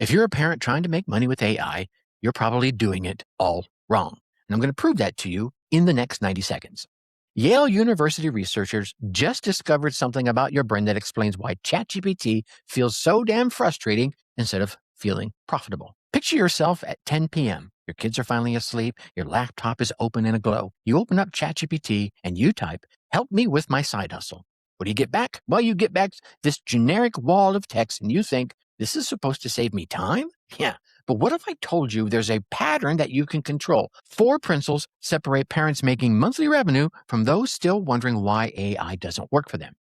If you're a parent trying to make money with AI, you're probably doing it all wrong. And I'm going to prove that to you in the next 90 seconds. Yale University researchers just discovered something about your brain that explains why ChatGPT feels so damn frustrating instead of feeling profitable. Picture yourself at 10 p.m. Your kids are finally asleep. Your laptop is open and aglow. You open up ChatGPT and you type, "Help me with my side hustle." What do you get back? Well, you get back this generic wall of text and you think, this is supposed to save me time? Yeah. But what if I told you there's a pattern that you can control? 4 principles separate parents making monthly revenue from those still wondering why AI doesn't work for them.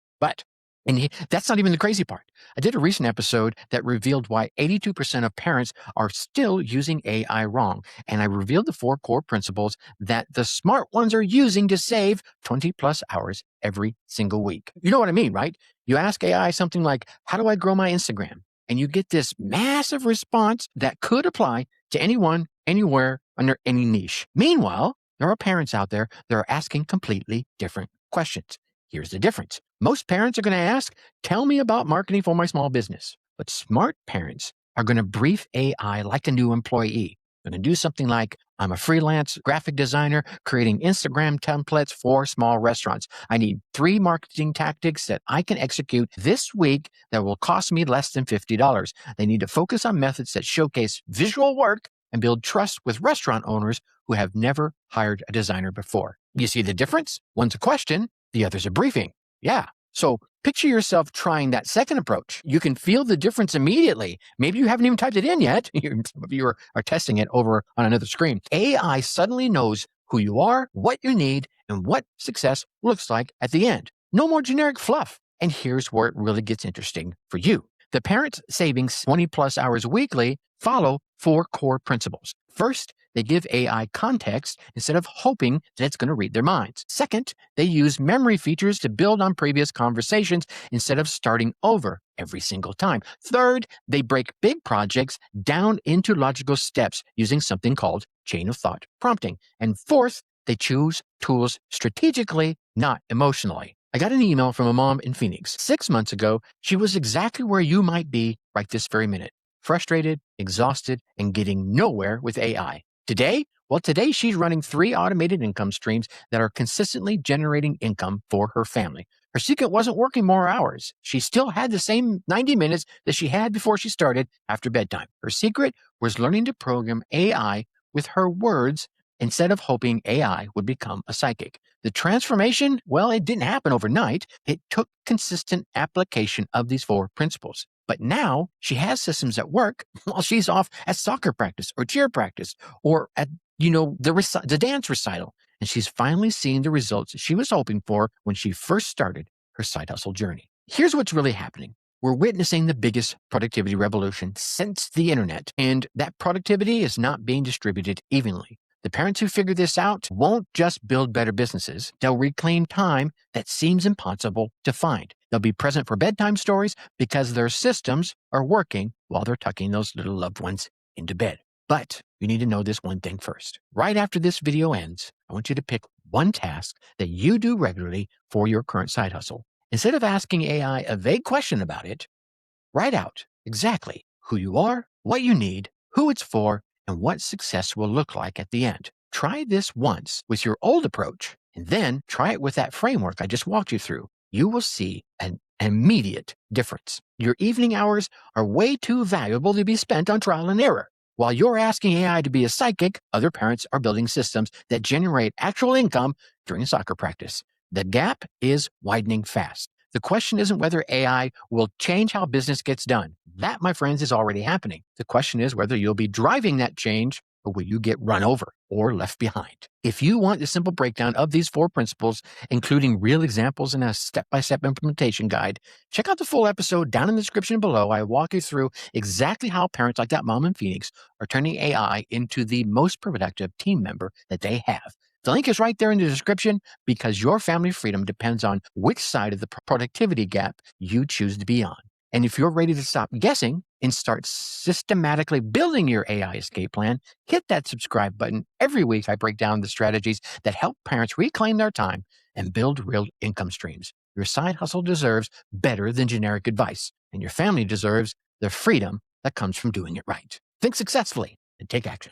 That's not even the crazy part. I did a recent episode that revealed why 82% of parents are still using AI wrong. And I revealed the 4 core principles that the smart ones are using to save 20 plus hours every single week. You know what I mean, right? You ask AI something like, how do I grow my Instagram? And you get this massive response that could apply to anyone, anywhere, under any niche. Meanwhile, there are parents out there that are asking completely different questions. Here's the difference. Most parents are going to ask, tell me about marketing for my small business. But smart parents are going to brief AI like a new employee. They're going to do something like, I'm a freelance graphic designer creating Instagram templates for small restaurants. I need 3 marketing tactics that I can execute this week that will cost me less than $50. They need to focus on methods that showcase visual work and build trust with restaurant owners who have never hired a designer before. You see the difference? One's a question, the other's a briefing. Yeah. So picture yourself trying that second approach. You can feel the difference immediately. Maybe you haven't even typed it in yet. Some of you are testing it over on another screen. AI suddenly knows who you are, what you need, and what success looks like at the end. No more generic fluff. And here's where it really gets interesting for you. The parents saving 20 plus hours weekly follow 4 core principles. First, they give AI context instead of hoping that it's going to read their minds. Second, they use memory features to build on previous conversations instead of starting over every single time. Third, they break big projects down into logical steps using something called chain of thought prompting. And fourth, they choose tools strategically, not emotionally. I got an email from a mom in Phoenix. 6 months ago, she was exactly where you might be right this very minute. Frustrated, exhausted, and getting nowhere with AI. Today she's running 3 automated income streams that are consistently generating income for her family. Her secret wasn't working more hours. She still had the same 90 minutes that she had before she started after bedtime. Her secret was learning to program AI with her words instead of hoping AI would become a psychic. The transformation, well, it didn't happen overnight. It took consistent application of these 4 principles. But now she has systems that work while she's off at soccer practice or cheer practice or at, the dance recital. And she's finally seeing the results she was hoping for when she first started her side hustle journey. Here's what's really happening. We're witnessing the biggest productivity revolution since the internet, and that productivity is not being distributed evenly. The parents who figure this out won't just build better businesses. They'll reclaim time that seems impossible to find. They'll be present for bedtime stories because their systems are working while they're tucking those little loved ones into bed. But you need to know this one thing first. Right after this video ends, I want you to pick one task that you do regularly for your current side hustle. Instead of asking AI a vague question about it, write out exactly who you are, what you need, who it's for, and what success will look like at the end. Try this once with your old approach, and then try it with that framework I just walked you through. You will see an immediate difference. Your evening hours are way too valuable to be spent on trial and error. While you're asking AI to be a psychic, other parents are building systems that generate actual income during soccer practice. The gap is widening fast. The question isn't whether AI will change how business gets done. That, my friends, is already happening. The question is whether you'll be driving that change or will you get run over or left behind. If you want the simple breakdown of these 4 principles, including real examples and a step-by-step implementation guide, check out the full episode down in the description below. I walk you through exactly how parents like that mom in Phoenix are turning AI into the most productive team member that they have. The link is right there in the description because your family freedom depends on which side of the productivity gap you choose to be on. And if you're ready to stop guessing and start systematically building your AI escape plan, hit that subscribe button. Every week, I break down the strategies that help parents reclaim their time and build real income streams. Your side hustle deserves better than generic advice, and your family deserves the freedom that comes from doing it right. Think successfully and take action.